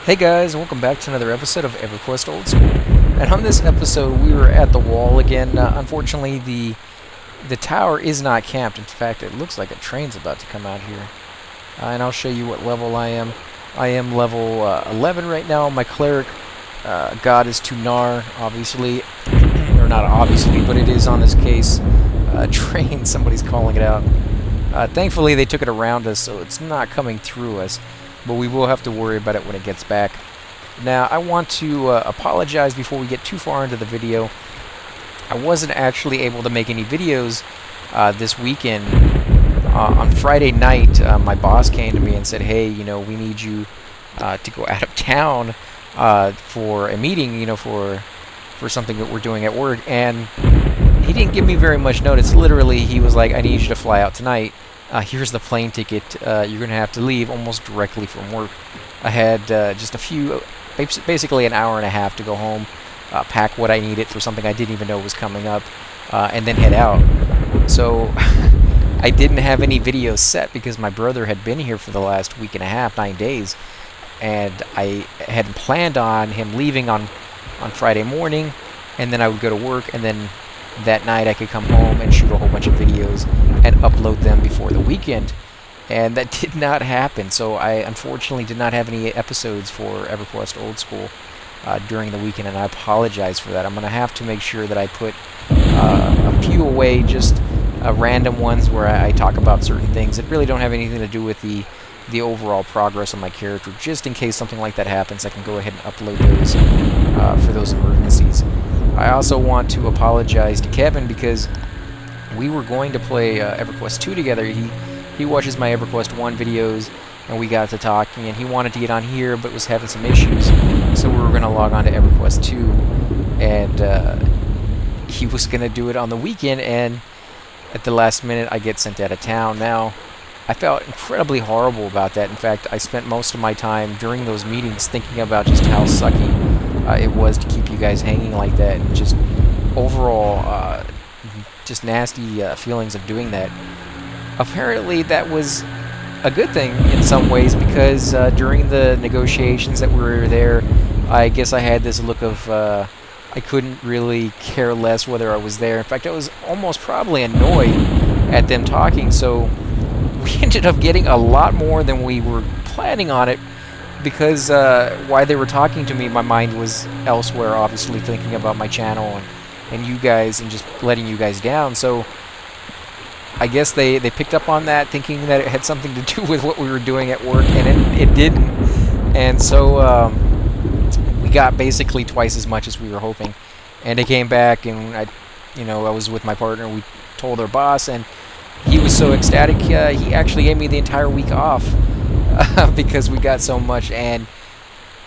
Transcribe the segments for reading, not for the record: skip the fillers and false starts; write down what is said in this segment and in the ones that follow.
Hey guys, welcome back to another episode of Everquest Old School. And on this episode, we were at the wall again. Unfortunately, the tower is not camped. In fact, it looks like a train's about to come out here. And I'll show you what level I am. I am level 11 right now. My Cleric god is Tunar, obviously. Or not obviously, but it is on this case. Train, somebody's calling it out. Thankfully, they took it around us, so it's not coming through us. But we will have to worry about it when it gets back. Now, I want to apologize before we get too far into the video. I wasn't actually able to make any videos this weekend. On Friday night, my boss came to me and said, hey, we need you to go out of town for a meeting, for something that we're doing at work. And he didn't give me very much notice. Literally, he was like, I need you to fly out tonight. Here's the plane ticket. You're going to have to leave almost directly from work. I had just basically an hour and a half to go home, pack what I needed for something I didn't even know was coming up, and then head out. So I didn't have any videos set because my brother had been here for the last week and a half, 9 days, and I had planned on him leaving on Friday morning, and then I would go to work, and then that night I could come home and shoot a whole bunch of videos and upload them before the weekend. And that did not happen, so I unfortunately did not have any episodes for Everquest Old School during the weekend, and I apologize for that. I'm going to have to make sure that I put a few away, just random ones where I talk about certain things that really don't have anything to do with the overall progress of my character. Just in case something like that happens, I can go ahead and upload those for those emergencies. I also want to apologize to Kevin because we were going to play Everquest 2 together. He watches my Everquest 1 videos, and we got to talking, and he wanted to get on here but was having some issues, so we were going to log on to Everquest 2, and he was going to do it on the weekend, and at the last minute I get sent out of town. Now, I felt incredibly horrible about that. In fact, I spent most of my time during those meetings thinking about just how sucky it was to keep you guys hanging like that, and just overall just nasty feelings of doing that. Apparently that was a good thing in some ways, because during the negotiations that we were there, I guess I had this look of I couldn't really care less whether I was there. In fact, I was almost probably annoyed at them talking, so we ended up getting a lot more than we were planning on it, because while they were talking to me, my mind was elsewhere, obviously thinking about my channel and you guys, and just letting you guys down. So I guess they picked up on that, thinking that it had something to do with what we were doing at work, and it didn't. And so we got basically twice as much as we were hoping. And they came back, and I was with my partner. We told our boss, and he was so ecstatic. He actually gave me the entire week off because we got so much, and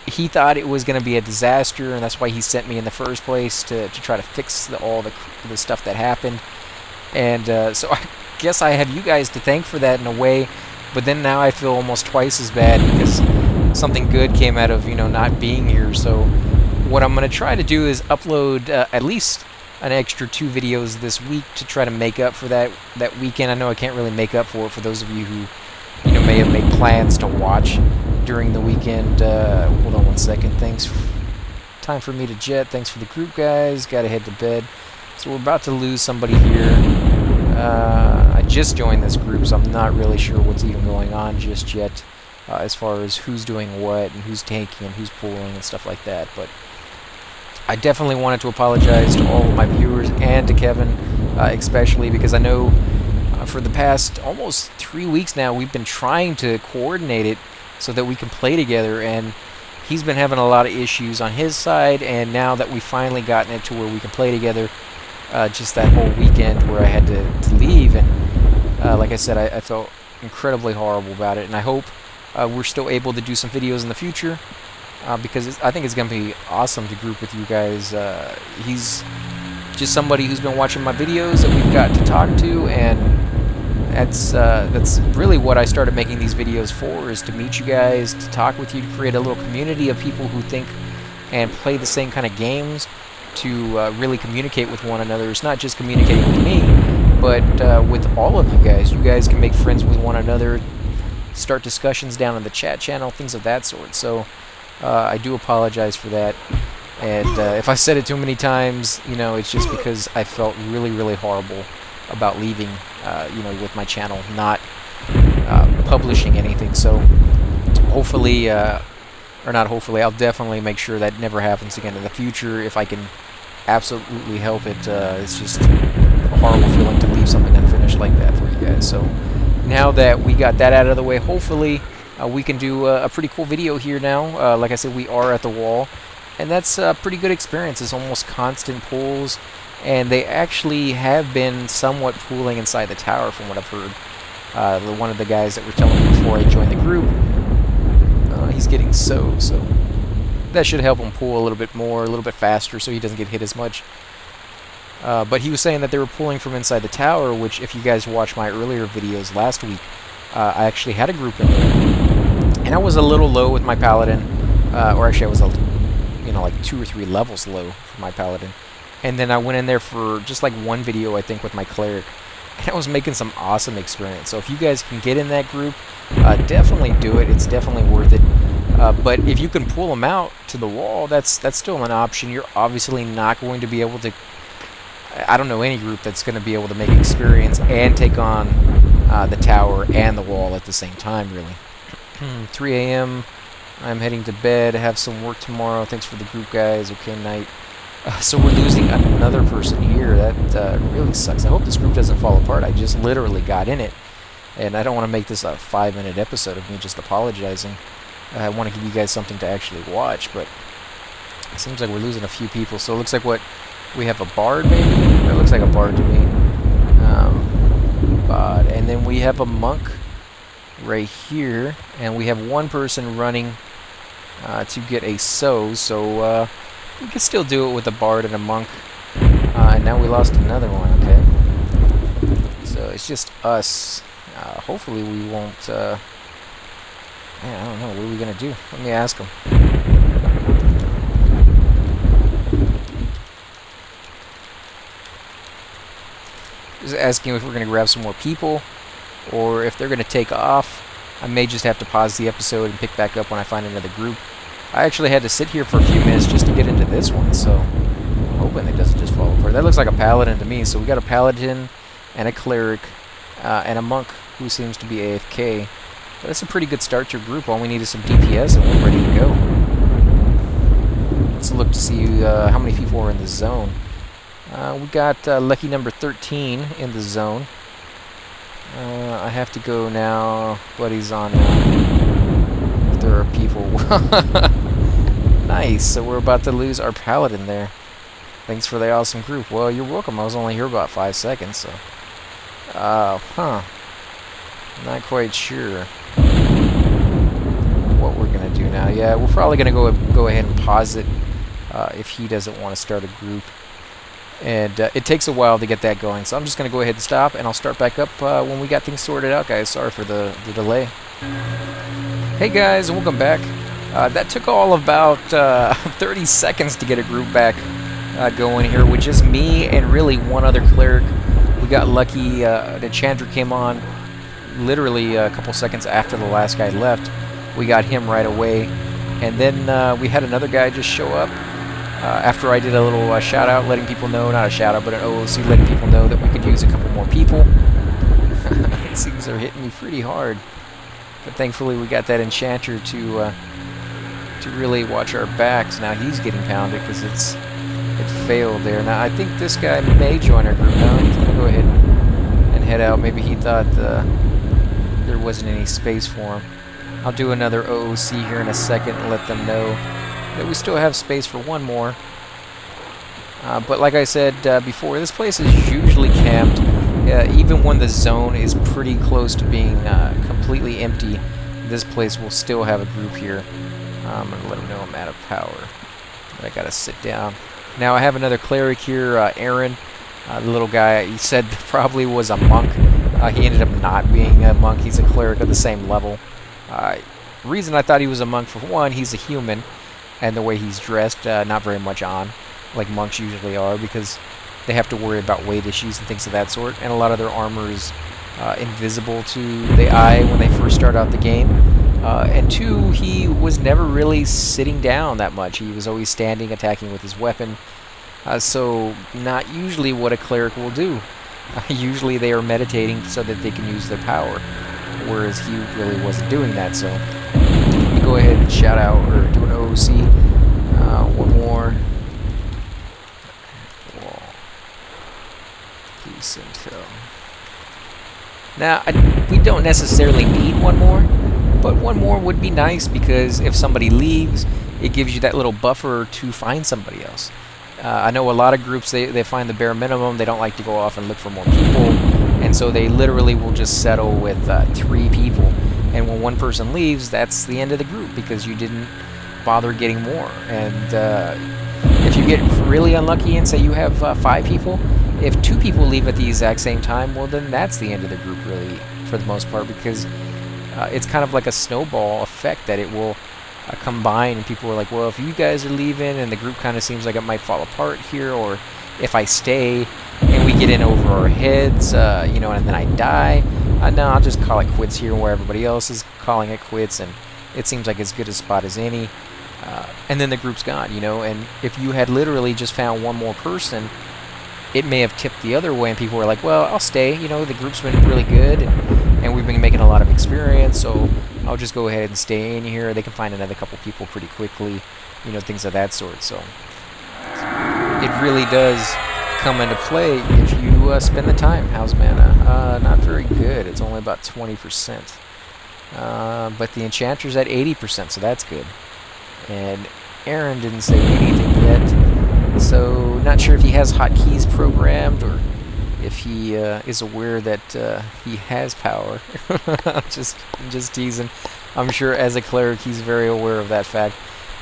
he thought it was going to be a disaster, and that's why he sent me in the first place to try to fix all the stuff that happened. And so I guess I have you guys to thank for that in a way, but then now I feel almost twice as bad because something good came out of not being here. So what I'm going to try to do is upload at least an extra 2 videos this week to try to make up for that weekend. I know I can't really make up for it for those of you who may have made plans to watch during the weekend. Hold on one second. Time for me to jet. Thanks for the group, guys. Gotta head to bed. So we're about to lose somebody here. I just joined this group, so I'm not really sure what's even going on just yet, as far as who's doing what and who's taking and who's pulling and stuff like that. But I definitely wanted to apologize to all of my viewers and to Kevin, especially because I know for the past almost 3 weeks now we've been trying to coordinate it so that we can play together, and he's been having a lot of issues on his side, and now that we've finally gotten it to where we can play together, just that whole weekend where I had to leave, and like I said, I felt incredibly horrible about it, and I hope we're still able to do some videos in the future, because I think it's going to be awesome to group with you guys. He's just somebody who's been watching my videos that we've got to talk to, and that's really what I started making these videos for, is to meet you guys, to talk with you, to create a little community of people who think and play the same kind of games, to really communicate with one another. It's not just communicating with me, but with all of you guys. You guys can make friends with one another, start discussions down in the chat channel, things of that sort. So I do apologize for that. And if I said it too many times, you know, it's just because I felt really, really horrible about leaving, you know, with my channel, not publishing anything. So hopefully, or not hopefully, I'll definitely make sure that never happens again in the future if I can absolutely help it. It's just a horrible feeling to leave something unfinished like that for you guys. So now that we got that out of the way, hopefully we can do a pretty cool video here now. Like I said, we are at the wall, and that's a pretty good experience. It's almost constant pulls, and they actually have been somewhat pooling inside the tower from what I've heard. One of the guys that were telling me before I joined the group, he's getting so that should help him pull a little bit more, a little bit faster, so he doesn't get hit as much. But he was saying that they were pulling from inside the tower, which if you guys watched my earlier videos last week, I actually had a group in there, and I was a little low with my paladin, or actually I was, you know, like 2 or 3 levels low for my paladin. And then I went in there for just like one video, I think, with my cleric, and I was making some awesome experience. So if you guys can get in that group, definitely do it. It's definitely worth it. But if you can pull them out to the wall, that's still an option. You're obviously not going to be able to. I don't know any group that's going to be able to make experience and take on the tower and the wall at the same time, really. 3 a.m. I'm heading to bed. I have some work tomorrow. Thanks for the group, guys. Okay, night. So we're losing another person here. That really sucks. I hope this group doesn't fall apart. I just literally got in it, and I don't want to make this a 5-minute episode of me just apologizing. I want to give you guys something to actually watch, but it seems like we're losing a few people. So it looks like we have a bard, maybe? It looks like a bard to me. And then we have a monk right here, and we have one person running to get a sow, so we can still do it with a bard and a monk. And now we lost another one, okay. So it's just us. Hopefully we won't... Man, I don't know. What are we going to do? Let me ask him. Just asking if we're going to grab some more people, or if they're going to take off. I may just have to pause the episode and pick back up when I find another group. I actually had to sit here for a few minutes just to get into this one, so I'm hoping it doesn't just fall apart. That looks like a paladin to me. So we got a paladin and a cleric and a monk who seems to be AFK. But that's a pretty good start to your group. All we need is some DPS and we're ready to go. Let's look to see how many people are in the zone. We got lucky number 13 in the zone. I have to go now. What he's on now. If there are people. Nice. So we're about to lose our paladin there. Thanks for the awesome group. Well, you're welcome. I was only here about 5 seconds, so. Not quite sure what we're gonna do now. Yeah, we're probably gonna go ahead and pause it if he doesn't want to start a group, and it takes a while to get that going. So I'm just gonna go ahead and stop, and I'll start back up when we got things sorted out, guys. Sorry for the delay. Hey guys, and welcome back. That took all about 30 seconds to get a group back going here with just me and really one other cleric. We got lucky. The Chandra came on literally a couple seconds after the last guy left. We got him right away, and then we had another guy just show up after I did a little shout out letting people know, not a shout out but an OOC letting people know that we could use a couple more people. It seems they're hitting me pretty hard, but thankfully we got that enchanter to really watch our backs. Now he's getting pounded because it failed there. Now I think this guy may join our group now. He's gonna go ahead and head out. Maybe he thought there wasn't any space for him. I'll do another OOC here in a second and let them know that we still have space for one more. But like I said before, this place is usually camped. Even when the zone is pretty close to being completely empty, this place will still have a group here. I'm going to let them know I'm out of power. But I got to sit down. Now I have another cleric here, Aaron. The little guy, he said probably was a monk. He ended up not being a monk. He's a cleric of the same level. Reason I thought he was a monk, for one, he's a human, and the way he's dressed, not very much on, like monks usually are, because they have to worry about weight issues and things of that sort, and a lot of their armor is invisible to the eye when they first start out the game. And two, he was never really sitting down that much. He was always standing, attacking with his weapon. So not usually what a cleric will do. Usually they are meditating so that they can use their power, whereas he really wasn't doing that. So let me go ahead and shout out, or do an OOC. One more. Wall. Peace intel. Now, we don't necessarily need one more, but one more would be nice, because if somebody leaves, it gives you that little buffer to find somebody else. I know a lot of groups, they find the bare minimum. They don't like to go off and look for more people, and so they literally will just settle with 3 people. And when one person leaves, that's the end of the group, because you didn't bother getting more. And if you get really unlucky and say you have 5 people, if 2 people leave at the exact same time, well, then that's the end of the group, really, for the most part, because it's kind of like a snowball effect that it will combine, and people are like, well, if you guys are leaving and the group kind of seems like it might fall apart here, or if I stay and we get in over our heads, you know, and then I die, no, I'll just call it quits here where everybody else is calling it quits, and it seems like as good a spot as any, and then the group's gone, you know. And if you had literally just found one more person, it may have tipped the other way, and people were like, well, I'll stay, you know, the group's been really good, and we've been making a lot of experience, so I'll just go ahead and stay in here. They can find another couple people pretty quickly, you know, things of that sort. So it really does come into play if you spend the time. How's mana? Not very good. It's only about 20%. But the enchanter's at 80%, so that's good. And Aaron didn't say anything yet, so not sure if he has hotkeys programmed, or if he is aware that he has power. just teasing. I'm sure as a cleric he's very aware of that fact.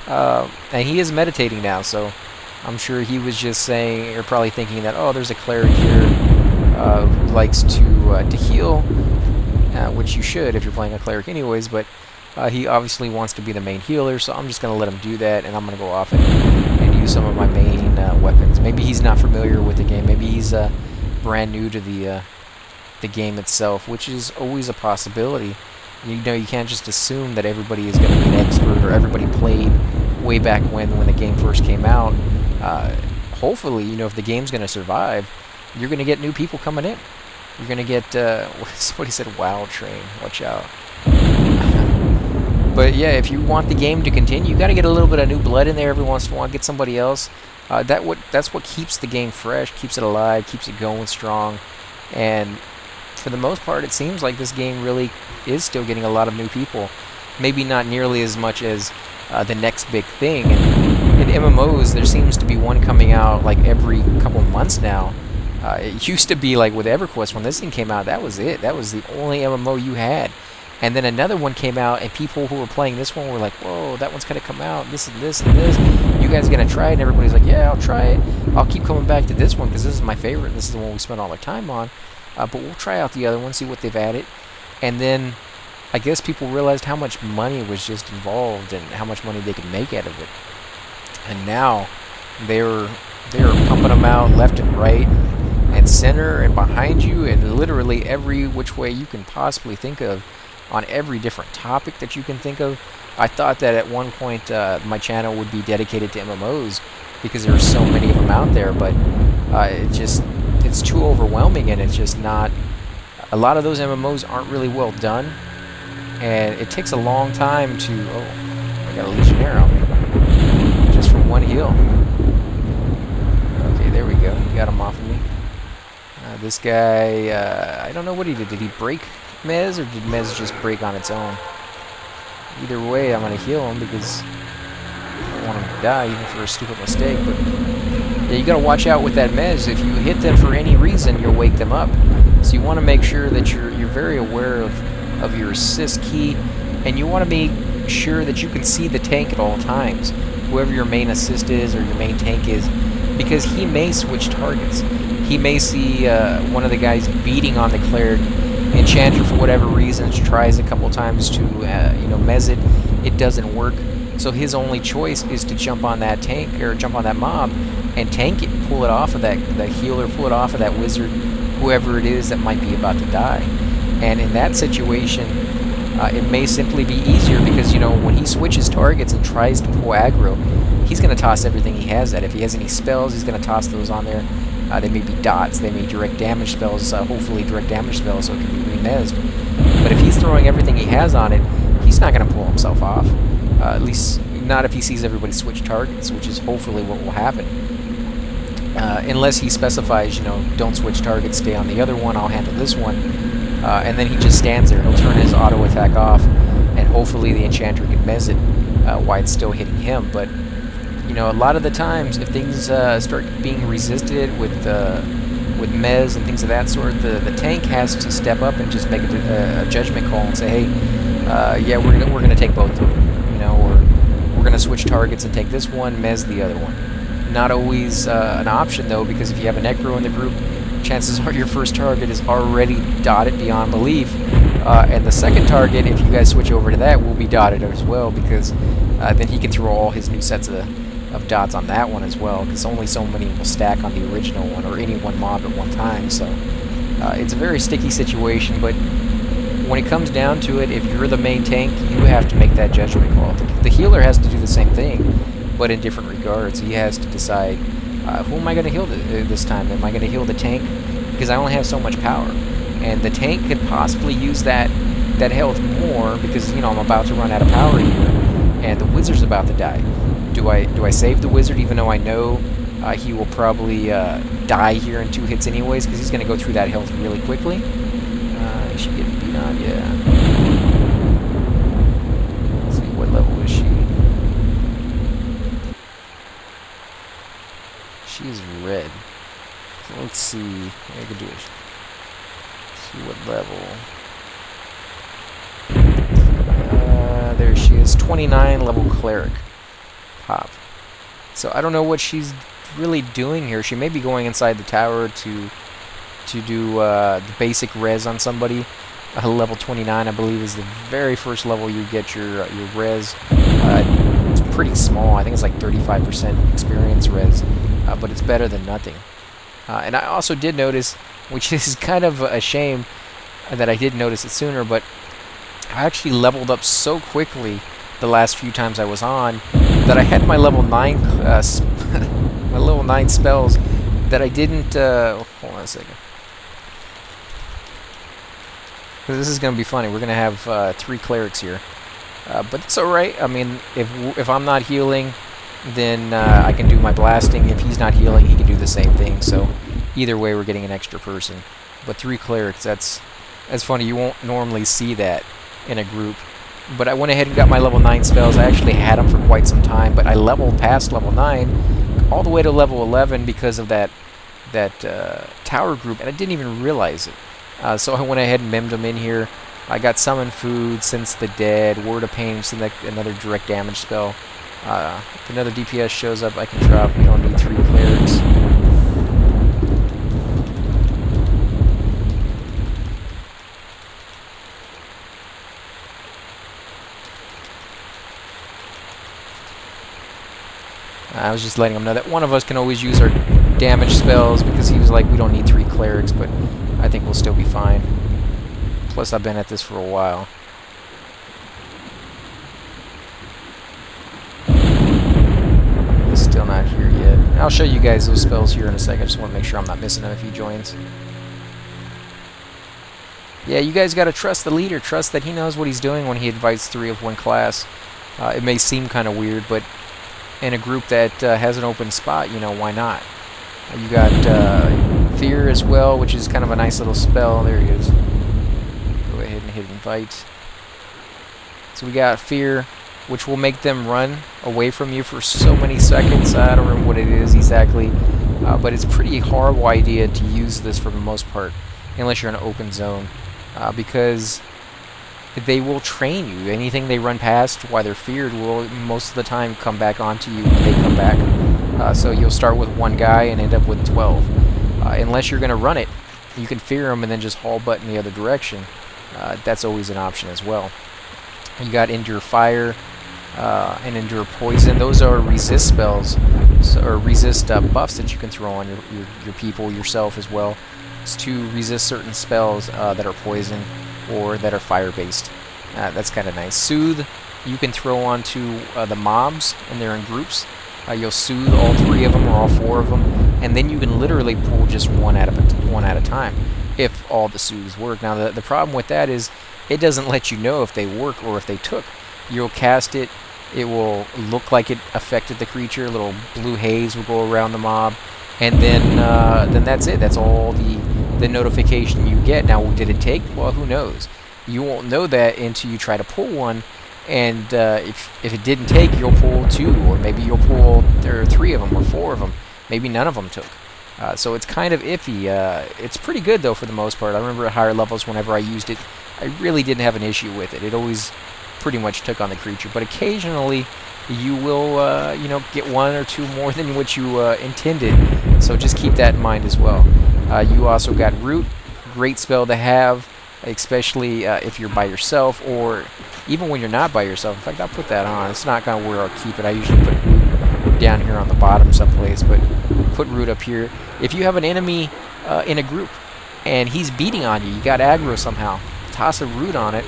And he is meditating now, so I'm sure he was just saying, or probably thinking that, oh, there's a cleric here who likes to heal, which you should if you're playing a cleric anyways, but he obviously wants to be the main healer, so I'm just going to let him do that, and I'm going to go off and use some of my main weapons. Maybe he's not familiar with the game. Maybe he's brand new to the game itself, which is always a possibility. You know, you can't just assume that everybody is going to be an expert, or everybody played way back when the game first came out. Hopefully, you know, if the game's going to survive, you're going to get new people coming in. You're going to get, somebody said WoW train, watch out. But yeah, if you want the game to continue, you got to get a little bit of new blood in there every once in a while, get somebody else. That's what keeps the game fresh, keeps it alive, keeps it going strong. And for the most part, it seems like this game really is still getting a lot of new people. Maybe not nearly as much as the next big thing. And in MMOs, there seems to be one coming out like every couple months now. It used to be like with Everquest, when this thing came out, that was it. That was the only MMO you had. And then another one came out, and people who were playing this one were like, whoa, that one's going to come out, this and this and this. You guys are going to try it? And everybody's like, yeah, I'll try it. I'll keep coming back to this one because this is my favorite. This is the one we spend all our time on. But we'll try out the other one, see what they've added. And then I guess people realized how much money was just involved and how much money they could make out of it. And now they're pumping them out left and right and center and behind you, and literally every which way you can possibly think of, on every different topic that you can think of. I thought that at one point my channel would be dedicated to MMOs because there are so many of them out there, but it's too overwhelming, and it's just not. A lot of those MMOs aren't really well done, and it takes a long time to. Oh, I got a Legionnaire on me just from one heal. Okay, there we go. Got him off of me. This guy, I don't know what he did. Did he break Mez, or did Mez just break on its own? Either way, I'm going to heal him because I don't want him to die, even for a stupid mistake. But yeah, you got to watch out with that Mez. If you hit them for any reason, you'll wake them up. So you want to make sure that you're very aware of your assist key, and you want to make sure that you can see the tank at all times, whoever your main assist is or your main tank is, because he may switch targets. He may see one of the guys beating on the cleric. Enchanter, for whatever reasons, tries a couple times to mez it. It doesn't work. So his only choice is to jump on that tank, or jump on that mob and tank it, pull it off of that healer, pull it off of that wizard, whoever it is that might be about to die. And in that situation, It may simply be easier because, you know, when he switches targets and tries to pull aggro, he's going to toss everything he has at. If he has any spells, he's going to toss those on there. They may be dots, they may direct damage spells, hopefully direct damage spells so it can be remezed. But if he's throwing everything he has on it, he's not going to pull himself off. At least not if he sees everybody switch targets, which is hopefully what will happen. Unless he specifies, you know, don't switch targets, stay on the other one, I'll handle this one. And then he just stands there. He'll turn his auto attack off, and hopefully the enchanter can mez it while it's still hitting him. But, you know, a lot of the times, if things start being resisted with mez and things of that sort, the tank has to step up and just make a judgment call and say, hey, yeah, we're gonna take both of them, you know, or we're gonna switch targets and take this one, mez the other one. Not always an option though, because if you have a necro in the group, chances are your first target is already dotted beyond belief, and the second target, if you guys switch over to that, will be dotted as well, because then he can throw all his new sets of dots on that one as well, because only so many will stack on the original one, or any one mob at one time. So it's a very sticky situation, but when it comes down to it, if you're the main tank, you have to make that judgment call. The healer has to do the same thing, but in different regards. He has to decide, who am I going to heal this time? Am I going to heal the tank? Because I only have so much power. And the tank could possibly use that health more, because, you know, I'm about to run out of power here, and the wizard's about to die. Do I save the wizard, even though I know he will probably die here in 2 hits anyways, because he's going to go through that health really quickly? Is she getting beat on? Yeah. Let's see, what level is she? She's red. So let's see. I can do it. See what level. There she is. 29 level cleric. Pop. So I don't know what she's really doing here. She may be going inside the tower to do the basic res on somebody. Level 29, I believe, is the very first level you get your res. It's pretty small. I think it's like 35% experience res, but it's better than nothing. And I also did notice, which is kind of a shame that I didn't notice it sooner, but I actually leveled up so quickly the last few times I was on that I had my level 9 my level 9 spells that I didn't hold on a second. This is going to be funny. We're going to have 3 clerics here. But it's alright. I mean, if I'm not healing, then I can do my blasting. If he's not healing, he can do the same thing. So either way, we're getting an extra person. But 3 clerics, that's funny. You won't normally see that in a group. But I went ahead and got my level 9 spells. I actually had them for quite some time, but I leveled past level 9 all the way to level 11 because of that tower group, and I didn't even realize it. So I went ahead and memmed them in here. I got Summon Food, Sense the Dead, Word of Pain, another direct damage spell. If another DPS shows up, I can drop. We don't need 3 clerics. I was just letting him know that one of us can always use our damage spells, because he was like, we don't need 3 clerics, but I think we'll still be fine. Plus, I've been at this for a while. He's still not here yet. I'll show you guys those spells here in a second. I just want to make sure I'm not missing them if he joins. Yeah, you guys got to trust the leader. Trust that he knows what he's doing when he invites 3 of one class. It may seem kind of weird, but in a group that has an open spot, you know, why not? You got Fear as well, which is kind of a nice little spell. There he is. Go ahead and hit invite. So we got Fear, which will make them run away from you for so many seconds. I don't remember what it is exactly, but it's a pretty horrible idea to use this for the most part, unless you're in an open zone, because they will train you. Anything they run past while they're feared will most of the time come back onto you when they come back. So you'll start with 1 guy and end up with 12. Unless you're going to run it, you can fear them and then just haul butt in the other direction. That's always an option as well. You got Endure Fire and Endure Poison. Those are resist spells, or resist buffs that you can throw on your people, yourself as well. It's to resist certain spells that are poison or that are fire-based. That's kind of nice. Soothe, you can throw onto the mobs, and they're in groups. You'll soothe all 3 of them or all 4 of them, and then you can literally pull just one at a time, if all the soothes work. Now the problem with that is it doesn't let you know if they work or if they took. You'll cast it, it will look like it affected the creature, a little blue haze will go around the mob, and then that's it. That's all the notification you get. Now, did it take? Well, who knows? You won't know that until you try to pull one. And if it didn't take, you'll pull 2, or maybe you'll pull 3 of them or 4 of them. Maybe none of them took. So it's kind of iffy. It's pretty good though for the most part. I remember at higher levels, whenever I used it, I really didn't have an issue with it. It always pretty much took on the creature. But occasionally, you will get 1 or 2 more than what you intended. So just keep that in mind as well. You also got Root, great spell to have, especially if you're by yourself, or even when you're not by yourself. In fact, I'll put that on. It's not kind of where I'll keep it. I usually put Root down here on the bottom someplace, but put Root up here. If you have an enemy in a group and he's beating on you, you got aggro somehow, toss a Root on it,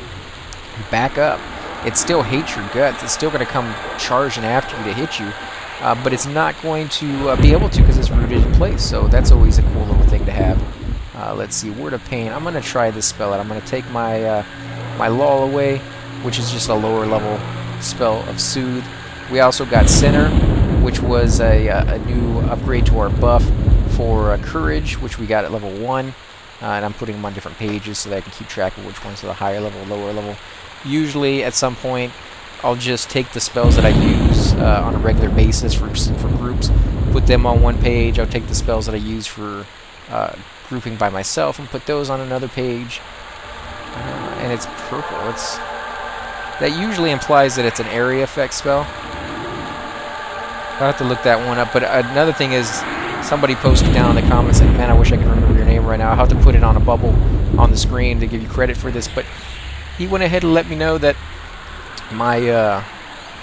back up. It still hates your guts. It's still going to come charging after you to hit you, but it's not going to be able to because it's rooted in place. So that's always a cool little thing to have. Let's see, Word of Pain. I'm going to try this spell out. I'm going to take my my Lull away, which is just a lower level spell of Soothe. We also got Center, which was a new upgrade to our buff for Courage, which we got at level 1. And I'm putting them on different pages so that I can keep track of which ones are the higher level, lower level. Usually, at some point, I'll just take the spells that I use on a regular basis for groups, put them on one page. I'll take the spells that I use for grouping by myself and put those on another page. And it's purple. That usually implies that it's an area effect spell. I'll have to look that one up. But another thing is, somebody posted down in the comments saying, man, I wish I could remember your name right now. I'll have to put it on a bubble on the screen to give you credit for this. But he went ahead and let me know that my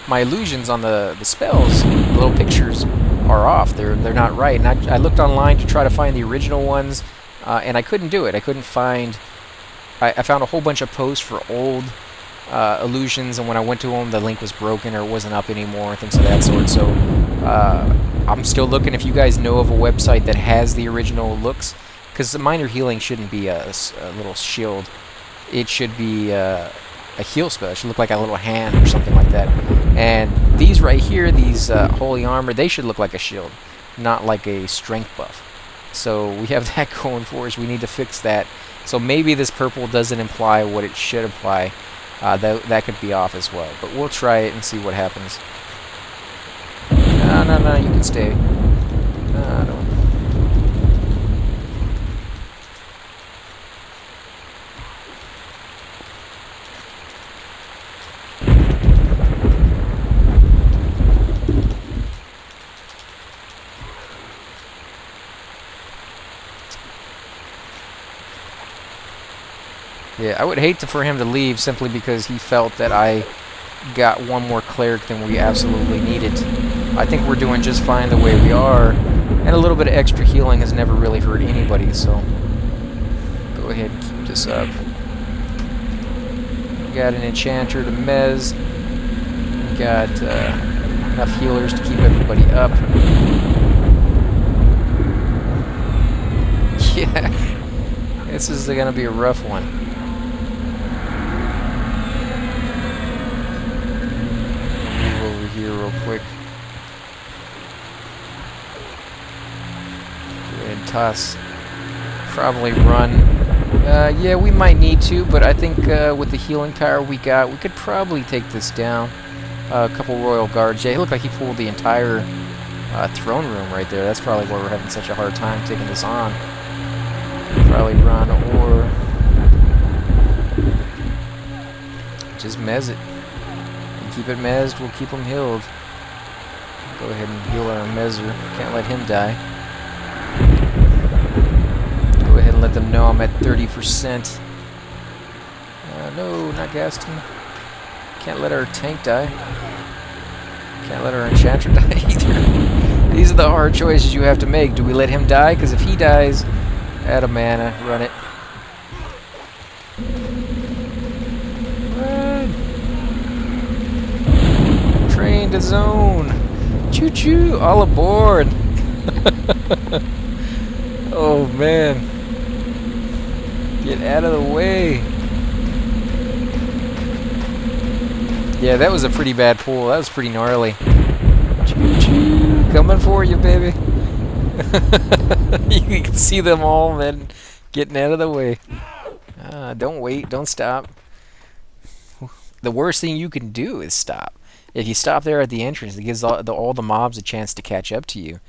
my illusions on the spells, the little pictures, are off. They're not right. And I looked online to try to find the original ones, and I couldn't do it. I couldn't find... I found a whole bunch of posts for old illusions, and when I went to them, the link was broken or it wasn't up anymore, things of that sort. So I'm still looking. If you guys know of a website that has the original looks, because the minor healing shouldn't be a little shield. It should be a heal spell. It should look like a little hand or something like that. And these right here, these holy armor, they should look like a shield, not like a strength buff. So we have that going for us. We need to fix that. So maybe this purple doesn't imply what it should imply. That could be off as well. But we'll try it and see what happens. No, you can stay. No. Yeah, I would hate for him to leave simply because he felt that I got one more cleric than we absolutely needed. I think we're doing just fine the way we are, and a little bit of extra healing has never really hurt anybody, so go ahead and keep this up. We got an enchanter to mez. We got enough healers to keep everybody up. Yeah, this is going to be a rough one. Here real quick. Go ahead and toss. Probably run. Yeah, we might need to, but I think with the healing power we got, we could probably take this down. A couple royal guards. Yeah, he looked like he pulled the entire throne room right there. That's probably why we're having such a hard time taking this on. Probably run or just mez it. Keep it mezzed, we'll keep him healed. Go ahead and heal our mezzer. Can't let him die. Go ahead and let them know I'm at 30%. No, not Gaston. Can't let our tank die. Can't let our enchanter die either. These are the hard choices you have to make. Do we let him die? Because if he dies, add a mana, run it. going to zone. Choo-choo, all aboard. Oh, man. Get out of the way. Yeah, that was a pretty bad pull. That was pretty gnarly. Choo-choo, coming for you, baby. You can see them all, man, getting out of the way. Don't wait, don't stop. The worst thing you can do is stop. If you stop there at the entrance, it gives all the mobs a chance to catch up to you.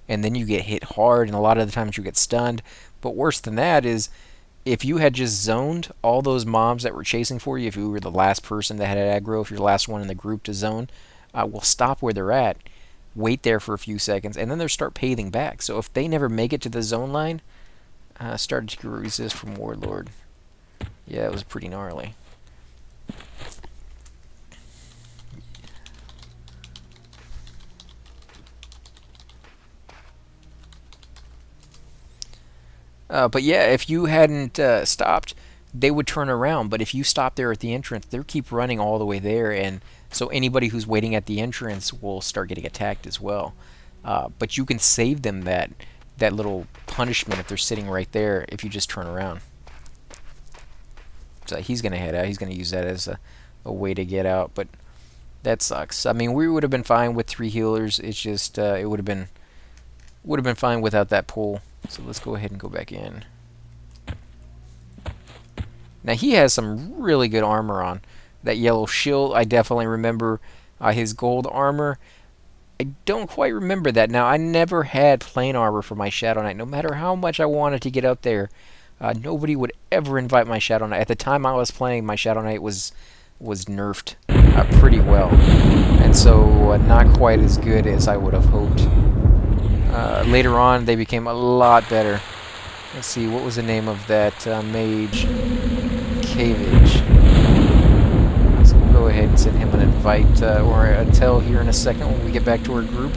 And then you get hit hard, and a lot of the times you get stunned. But worse than that is, if you had just zoned all those mobs that were chasing for you, if you were the last person that had aggro, if you're the last one in the group to zone, will stop where they're at, wait there for a few seconds, and then they'll start paving back. So if they never make it to the zone line, started to resist from Warlord. Yeah, it was pretty gnarly. But yeah, if you hadn't stopped, they would turn around. But if you stop there at the entrance, they'll keep running all the way there, and so anybody who's waiting at the entrance will start getting attacked as well. But you can save them that little punishment if they're sitting right there if you just turn around. So he's gonna head out. He's gonna use that as a way to get out. But that sucks. I mean, we would have been fine with 3 healers. It's just it would have been fine without that pull. So let's go ahead and go back in. Now he has some really good armor on. That yellow shield, I definitely remember his gold armor. I don't quite remember that. Now, I never had plain armor for my Shadow Knight. No matter how much I wanted to get out there, nobody would ever invite my Shadow Knight. At the time I was playing, my Shadow Knight was nerfed pretty well. And so not quite as good as I would have hoped. Later on, they became a lot better. Let's see, what was the name of that mage? Cavage. So we'll go ahead and send him an invite or a tell here in a second when we get back to our group.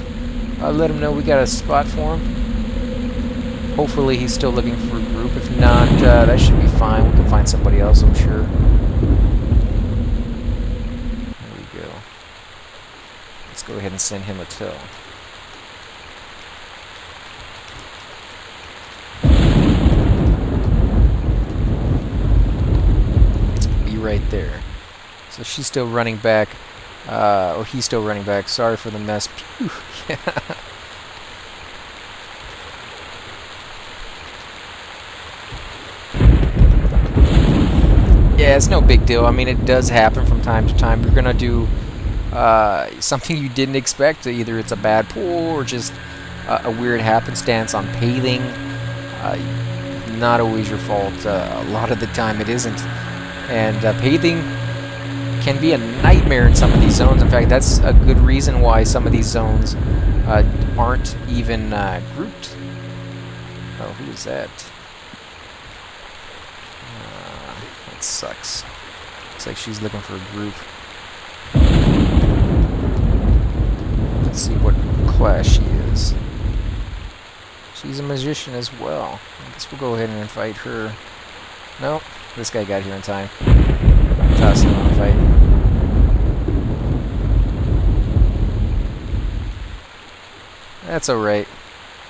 Let him know we got a spot for him. Hopefully he's still looking for a group. If not, that should be fine. We can find somebody else, I'm sure. There we go. Let's go ahead and send him a tell. Right there. So she's still running back, or he's still running back. Sorry for the mess. Pew. Yeah. Yeah, it's no big deal. I mean, it does happen from time to time. You're gonna do something you didn't expect. Either it's a bad pull or just a weird happenstance on paving. Not always your fault. A lot of the time it isn't. And paving can be a nightmare in some of these zones. In fact, that's a good reason why some of these zones aren't even grouped. Oh, who is that? That sucks. Looks like she's looking for a group. Let's see what class she is. She's a magician as well. I guess we'll go ahead and invite her. Nope. This guy got here in time. Toss him on a fight. That's alright.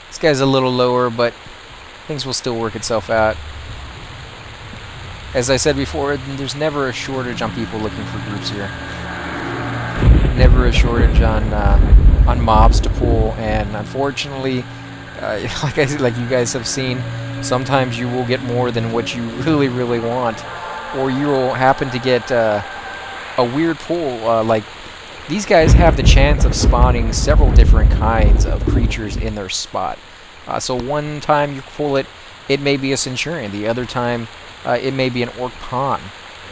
This guy's a little lower, but things will still work itself out. As I said before, there's never a shortage on people looking for groups here. Never a shortage on mobs to pull, and unfortunately, like you guys have seen, sometimes you will get more than what you really, really want. Or you will happen to get a weird pull. Like, these guys have the chance of spawning several different kinds of creatures in their spot. So one time you pull it, it may be a Centurion. The other time, it may be an Orc Pawn.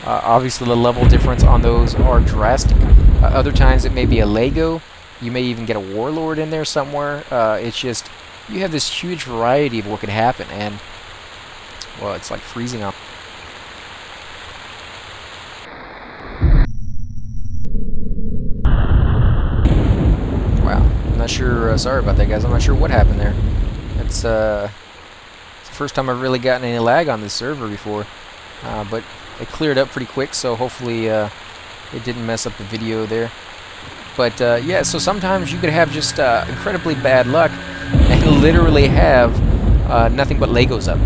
Obviously, the level difference on those are drastic. Other times, it may be a Lego. You may even get a Warlord in there somewhere. It's just... you have this huge variety of what could happen, and, well, it's like freezing up. Wow, I'm not sure, sorry about that, guys. I'm not sure what happened there. It's the first time I've really gotten any lag on this server before, but it cleared up pretty quick, so hopefully it didn't mess up the video there. But yeah, so sometimes you could have just incredibly bad luck and literally have nothing but Legos up.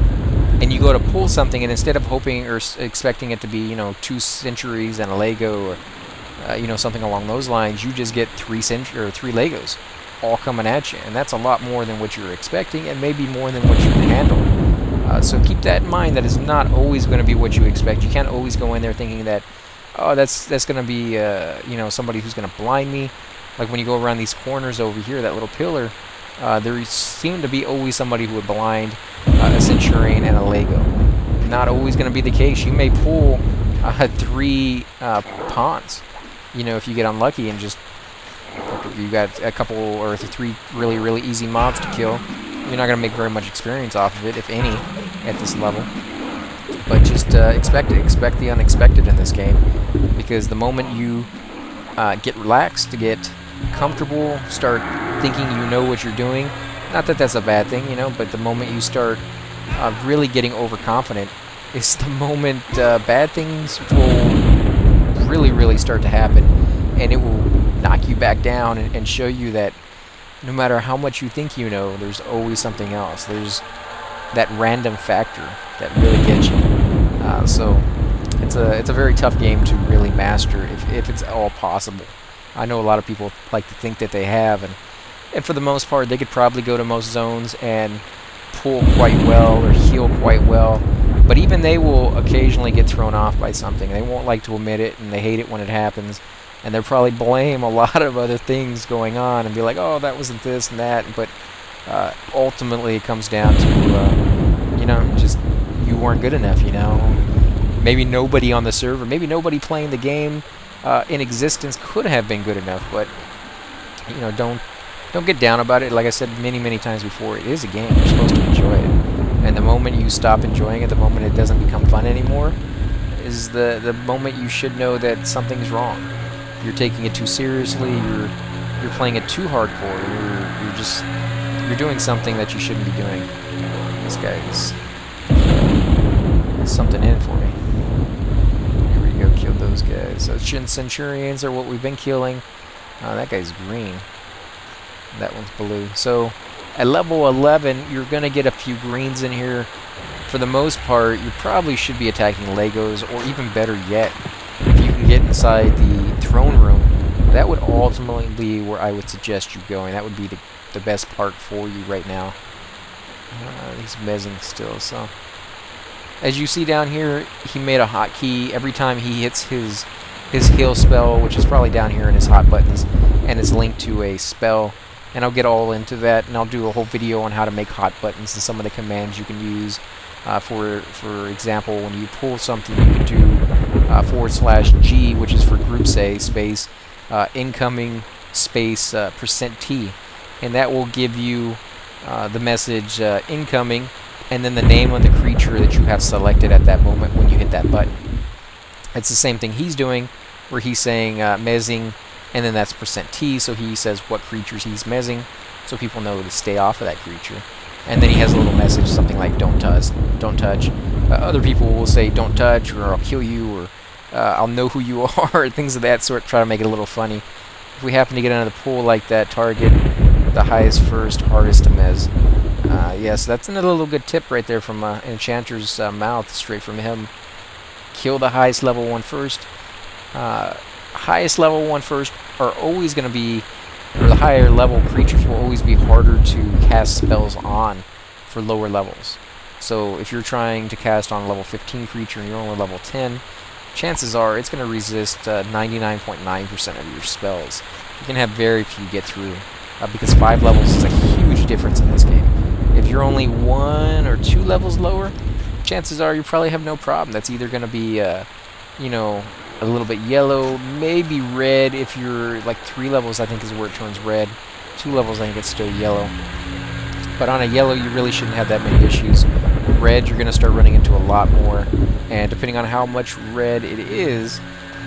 And you go to pull something, and instead of hoping or expecting it to be, 2 centuries and a Lego, or something along those lines, you just get 3 Legos all coming at you, and that's a lot more than what you're expecting, and maybe more than what you can handle. So keep that in mind. That is not always going to be what you expect. You can't always go in there thinking that, oh, that's going to be somebody who's going to blind me. Like when you go around these corners over here, that little pillar, there seemed to be always somebody who would blind a Centurion and a Lego. Not always going to be the case. You may pull 3 pawns, if you get unlucky and just you got a couple or 3 really, really easy mobs to kill. You're not going to make very much experience off of it, if any, at this level. But just expect the unexpected in this game, because the moment you get relaxed, to get comfortable, start thinking you know what you're doing, not that that's a bad thing, but the moment you start really getting overconfident is the moment bad things will really, really start to happen, and it will knock you back down and show you that no matter how much you think you know, there's always something else. There's that random factor that really gets you. So it's a very tough game to really master if it's all possible. I know a lot of people like to think that they have, and for the most part, they could probably go to most zones and pull quite well or heal quite well. But even they will occasionally get thrown off by something. They won't like to admit it, and they hate it when it happens. And they'll probably blame a lot of other things going on and be like, oh, that wasn't this and that. But ultimately, it comes down to, just you weren't good enough, Maybe nobody on the server, maybe nobody playing the game in existence could have been good enough. But, don't get down about it. Like I said many, many times before, it is a game. You're supposed to enjoy it. And the moment you stop enjoying it, the moment it doesn't become fun anymore, is the moment you should know that something's wrong. You're taking it too seriously. You're playing it too hardcore. You're doing something that you shouldn't be doing. This guy is something in for me. Here we go. Killed those guys. So Centurions are what we've been killing. That guy's green. That one's blue. So at level 11, you're gonna get a few greens in here. For the most part, you probably should be attacking Legos, or even better yet, if you can get inside the throne room, that would ultimately be where I would suggest you going. That would be the best part for you right now. He's mezzing still, so. As you see down here, he made a hotkey every time he hits his heal spell, which is probably down here in his hot buttons, and it's linked to a spell. And I'll get all into that, and I'll do a whole video on how to make hot buttons and some of the commands you can use. For example, when you pull something, you can do /G, which is for group space incoming space %T, and that will give you the message incoming, and then the name of the creature that you have selected at that moment when you hit that button. It's the same thing he's doing, where he's saying mezzing, and then that's %T, so he says what creatures he's mezzing, so people know to stay off of that creature. And then he has a little message, something like don't touch. Other people will say don't touch, or I'll kill you, or I'll know who you are, things of that sort, try to make it a little funny. If we happen to get into the pool like that, target the highest first, hardest to mez. Yes, that's another little good tip right there from Enchanter's mouth, straight from him. Kill the highest level one first. Highest level one first are always going to be, or the higher level creatures will always be harder to cast spells on for lower levels. So if you're trying to cast on a level 15 creature and you're only level 10, chances are it's going to resist 99.9% of your spells. You can have very few get through, because 5 levels is a huge difference in this game. If you're only 1 or 2 levels lower, chances are you probably have no problem. That's either going to be, a little bit yellow, maybe red. If you're like 3 levels, I think is where it turns red. 2 levels, I think it's still yellow. But on a yellow, you really shouldn't have that many issues. Red, you're going to start running into a lot more. And depending on how much red it is,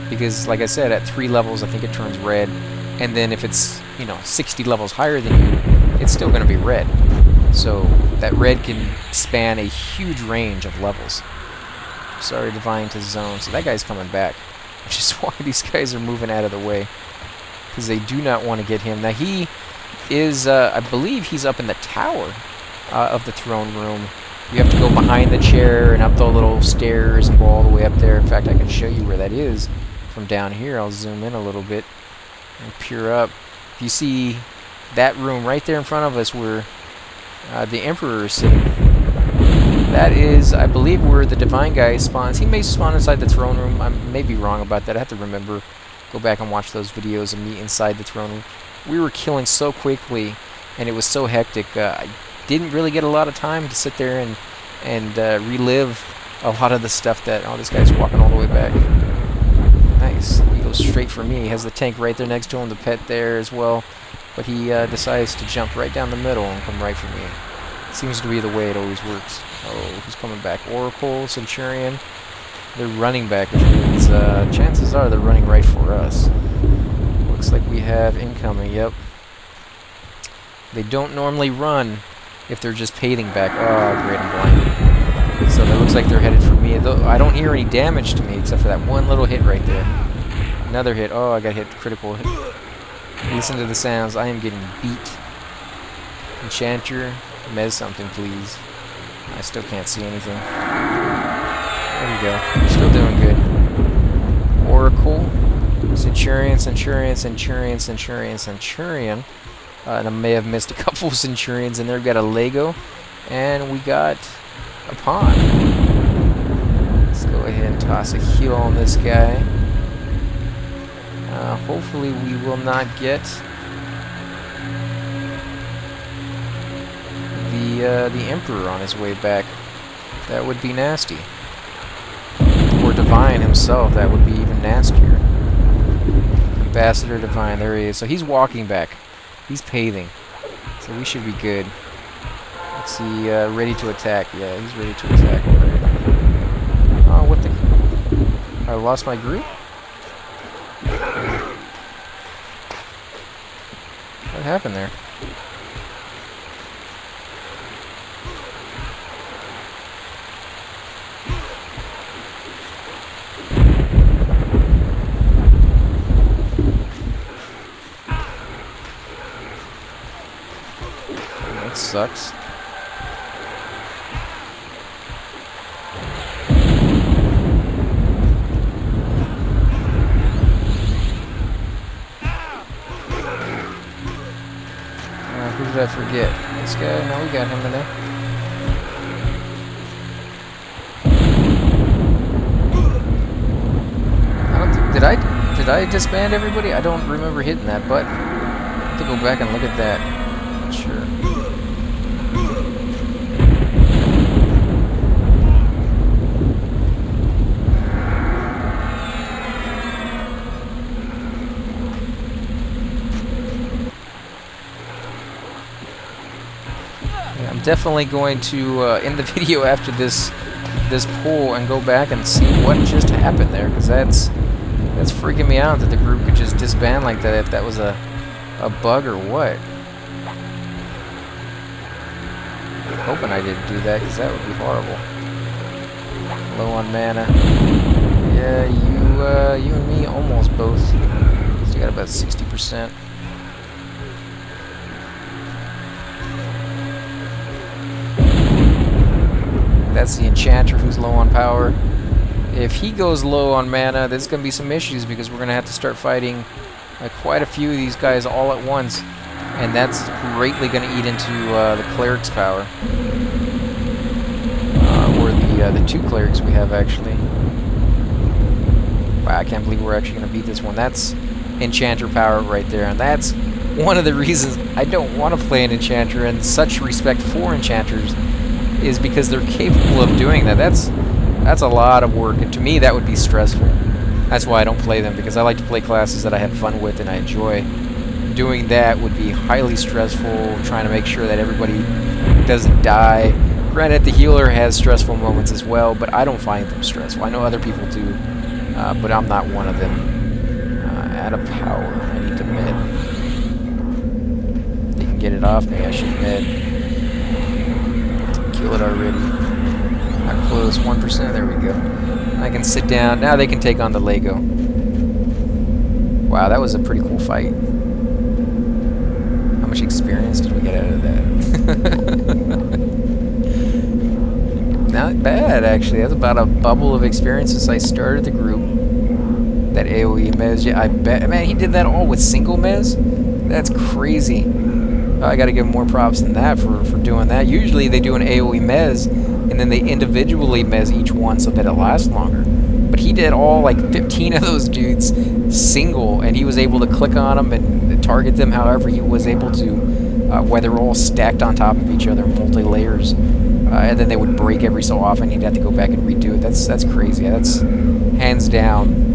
because like I said, at 3 levels, I think it turns red. And then if it's, 60 levels higher than you, it's still going to be red. So that red can span a huge range of levels. Sorry, Divine to zone. So that guy's coming back, which is why these guys are moving out of the way. because they do not want to get him. Now he is, I believe he's up in the tower of the throne room. You have to go behind the chair and up the little stairs and go all the way up there. In fact, I can show you where that is from down here. I'll zoom in a little bit and peer up. If you see that room right there in front of us where the Emperor is sitting, that is, I believe, where the Divine Guy spawns. He may spawn inside the throne room. I may be wrong about that. I have to remember, go back and watch those videos of me inside the throne room. We were killing so quickly, and it was so hectic. I didn't really get a lot of time to sit there and relive a lot of the stuff that... Oh, this guy's walking all the way back. Nice. He goes straight for me. He has the tank right there next to him, the pet there as well. But he decides to jump right down the middle and come right for me. Seems to be the way it always works. Oh, who's coming back? Oracle, Centurion. They're running back, which means chances are they're running right for us. Looks like we have incoming, yep. They don't normally run if they're just pating back. Oh, great, I'm blinded. So that looks like they're headed for me. Though I don't hear any damage to me except for that one little hit right there. Another hit. Oh, I got hit. Critical hit. Listen to the sounds. I am getting beat. Enchanter, mez something, please. I still can't see anything. There we go. Still doing good. Oracle, Centurion, Centurion, Centurion, Centurion, Centurion. And I may have missed a couple of Centurions in there. We've got a Lego, and we got a pawn. Let's go ahead and toss a heal on this guy. Hopefully we will not get the Emperor on his way back. That would be nasty. Or Divine himself, that would be even nastier. Ambassador Divine, there he is. So he's walking back. He's paving. So we should be good. Let's see, ready to attack. Yeah, he's ready to attack already. Oh, what the... I lost my group? What happened there? That sucks. Who did I forget? This guy? No, we got him in there. I don't think... Did I disband everybody? I don't remember hitting that button. I have to go back and look at that. Not sure. I'm definitely going to end the video after this pull and go back and see what just happened there, because that's freaking me out that the group could just disband like that, if that was a bug or what. I'm hoping I didn't do that, because that would be horrible. Low on mana. Yeah, you and me almost both. So you got about 60%. That's the Enchanter who's low on power. If he goes low on mana, there's going to be some issues, because we're going to have to start fighting quite a few of these guys all at once. And that's greatly going to eat into the Cleric's power. Or the two Clerics we have, actually. Wow, I can't believe we're actually going to beat this one. That's Enchanter power right there. And that's one of the reasons I don't want to play an Enchanter, and such respect for Enchanters is because they're capable of doing that. That's a lot of work, and to me that would be stressful. That's why I don't play them, because I like to play classes that I have fun with and I enjoy. Doing that would be highly stressful, trying to make sure that everybody doesn't die. Granted, the healer has stressful moments as well, but I don't find them stressful. I know other people do, but I'm not one of them. Out of power, I need to med. They can get it off me, I should med. Kill it already. Not close, 1%, there we go. I can sit down. Now they can take on the Lego. Wow, that was a pretty cool fight. How much experience did we get out of that? Not bad, actually. That's about a bubble of experience since I started the group. That AoE mez, yeah, I bet. Man, he did that all with single mez? That's crazy. I gotta give him more props than that for doing that. Usually they do an AoE mez, and then they individually mez each one so that it lasts longer. But he did all, like, 15 of those dudes single, and he was able to click on them and target them however he was able to, whether all stacked on top of each other, multi-layers. And then they would break every so often. He'd have to go back and redo it. That's crazy. That's hands down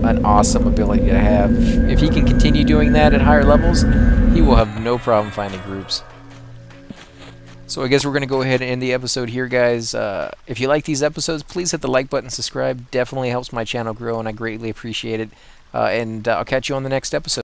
an awesome ability to have. If he can continue doing that at higher levels, he will have no problem finding groups. So I guess we're going to go ahead and end the episode here, guys. If you like these episodes, please hit the like button, subscribe. Definitely helps my channel grow, and I greatly appreciate it. And I'll catch you on the next episode.